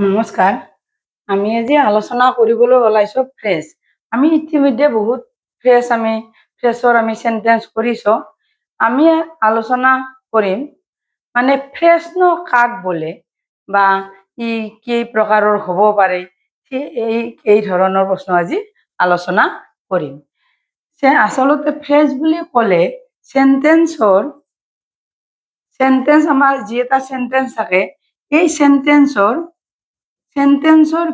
নমস্কাৰ। আমি আজি আলোচনা কৰিবলৈ ওলাইছোঁ ফ্ৰেছ। আমি ইতিমধ্যে বহুত ফ্ৰেছৰ চেণ্টেন্স কৰিছোঁ। আমি আলোচনা কৰিম মানে ফ্ৰেছনো কাক বোলে বা ই কেই প্ৰকাৰৰ হ'ব পাৰে, এই ধৰণৰ প্ৰশ্ন আজি আলোচনা কৰিম। আচলতে ফ্ৰেছ বুলি ক'লে চেণ্টেন্স আমাৰ যি এটা চেণ্টেন্স থাকে, এই চেণ্টেন্সৰ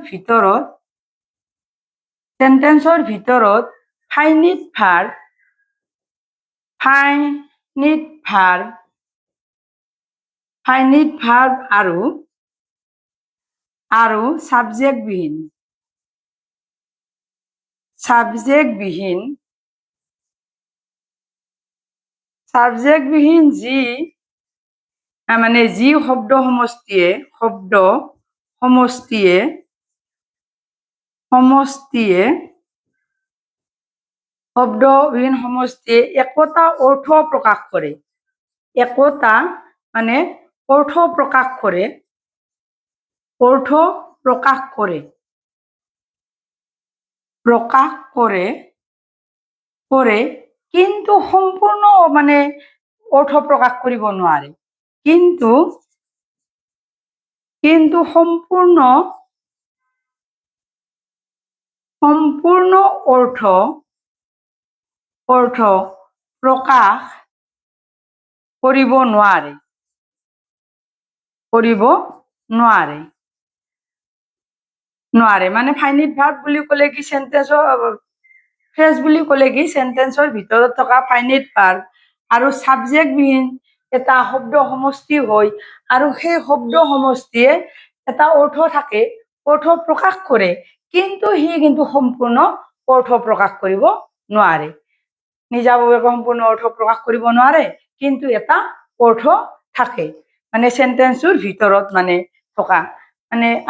ভিতৰত ফাইনিট ভাৰ্ব আৰু ছাবজেক্টবিহীন যি শব্দ সমষ্টিয়ে একোটা অৰ্থ প্ৰকাশ কৰে। কিন্তু সম্পূৰ্ণ অৰ্থ প্ৰকাশ কৰিব নোৱাৰে। কিন্তু সম্পূৰ্ণ অৰ্থ প্ৰকাশ কৰিব নোৱাৰে। ফাইনিট ভাৰ্ব বুলি ক'লে কি ফ্ৰেছ বুলি ক'লে কি চেণ্টেন্সৰ ভিতৰত থকা ফাইনিট ভাৰ্ব আৰু ছাবজেক্টবিহীন এটা শব্দ সমষ্টি হয়, আৰু সেই শব্দ সমষ্টিয়ে এটা অৰ্থ প্ৰকাশ কৰে, কিন্তু সম্পূৰ্ণ অৰ্থ প্ৰকাশ কৰিব নোৱাৰে। নিজাববীয়াকৈ সম্পূৰ্ণ অৰ্থ প্ৰকাশ কৰিব নোৱাৰে, কিন্তু এটা অৰ্থ থাকে চেণ্টেন্সটোৰ ভিতৰত থকা।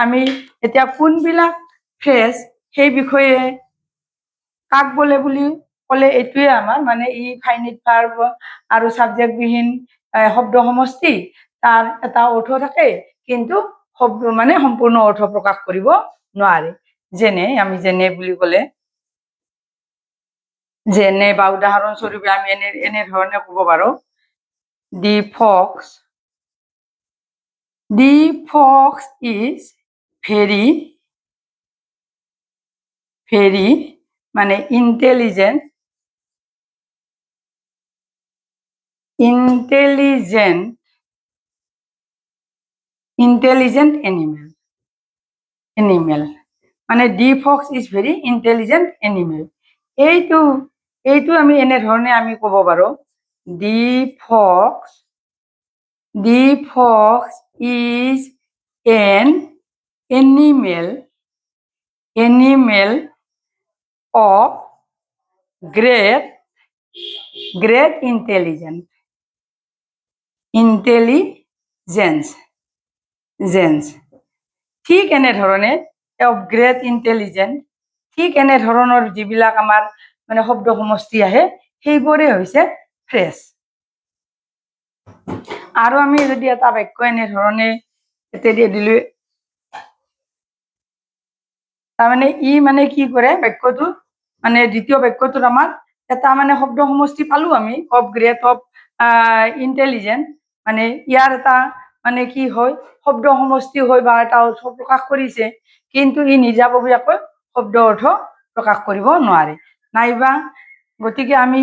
আমি এতিয়া কোনবিলাক ফ্ৰেছ সেই বিষয়ে কাক বোলে বুলি ক'লে এইটোৱে আমাৰ ই ফাইনিট ভাৰ্ব আৰু ছাবজেক্টবিহীন শব্দ সমষ্টি, তাৰ এটা অৰ্থ থাকে, কিন্তু সম্পূৰ্ণ অৰ্থ প্ৰকাশ কৰিব নোৱাৰে। যেনে বুলি ক'লে বা উদাহৰণস্বৰূপে আমি এনেধৰণে ক'ব পাৰো, দি Fox is very intelligent animal. The Fox is very intelligent animal. এইটো আমি এনেধৰণে ক'ব পাৰো, দি Fox is an animal of great intelligence. ঠিক এনেধৰণে of great intelligence, ঠিক এনেধৰণৰ যিবিলাক আমাৰ শব্দ সমষ্টি আহে, সেইবোৰে হৈছে ফ্ৰেছ। আৰু আমি যদি এটা বাক্য এনেধৰণে দিলো, তাৰমানে ই কি কৰে, বাক্যটো দ্বিতীয় বাক্যটোত আমাৰ এটা শব্দ সমষ্টি পালো আমি, অফ গ্ৰেট অফ ইণ্টেলিজেণ্ট, ইয়াৰ এটা কি হয়, শব্দ সমষ্টি হয় বা এটা অৰ্থ প্ৰকাশ কৰিছে, কিন্তু ই নিজাববীয়াকৈ শব্দ অৰ্থ প্ৰকাশ কৰিব নোৱাৰে। নাইবা গতিকে আমি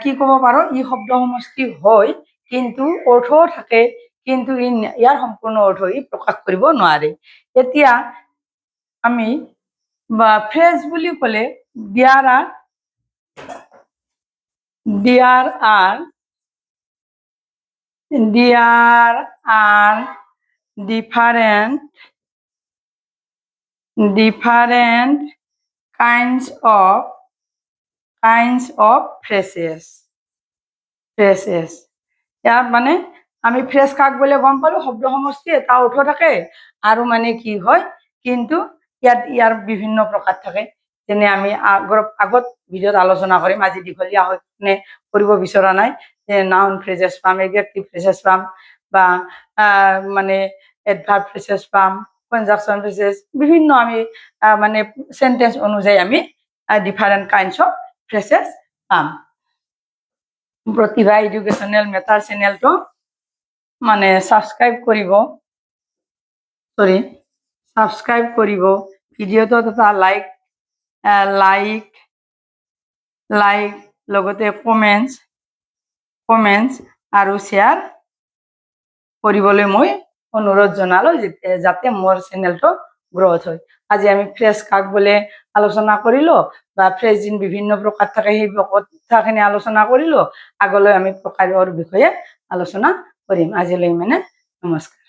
কি ক'ব পাৰো, ই শব্দ সমষ্টি হয়, কিন্তু অৰ্থও থাকে, কিন্তু ইয়াৰ সম্পূৰ্ণ অৰ্থ ই প্ৰকাশ কৰিব নোৱাৰে। এতিয়া আমি ফ্ৰেছ বুলি ক'লে there are different kinds of phrases. ইয়াত আমি ফ্ৰেছ কাক বোলে গম পালো, শব্দ সমষ্টি এটা অৰ্থ থাকে, আৰু কি হয়, কিন্তু ইয়াৰ বিভিন্ন প্ৰকাৰ থাকে। যেনে আমি আগত ভিডিঅ'ত আলোচনা কৰিম, আজি দীঘলীয়া কৰিব বিচৰা নাই, যে নাউন ফ্ৰেজেছ পাম, এডজেক্টিভ ফ্ৰেজেছ পাম, বা এডভাৰ্ব ফ্ৰেজেছ পাম, কনজাংশন ফ্ৰেজেস বিভিন্ন আমি মানে সেন্টেন্স অনুযায়ী আমি ডিফাৰেন্ট কাইন্ডস অফ ফ্ৰেজেস পাম। প্ৰতিভা এডুকেশ্যনেল মেটাৰ চেনেলটো মানে সাবস্ক্ৰাইব কৰিব ভিডিওটো তথা লাইক লগতে কমেন্টস আৰু শ্বেয়াৰ কৰিবলৈ মই অনুৰোধ জনালো যাতে মোৰ চেনেলটো গ্ৰোথ হয়। আজি আমি ফ্ৰেজ কাক বলে আলোচনা কৰিলো বা ফ্ৰেজ বিভিন্ন প্ৰকাৰ থাকে সেই কথাখিনি আলোচনা কৰিলো। আগলৈ আমি প্ৰকাৰৰ বিষয়ে আলোচনা কৰিম। আজিলৈ মানে নমস্কাৰ।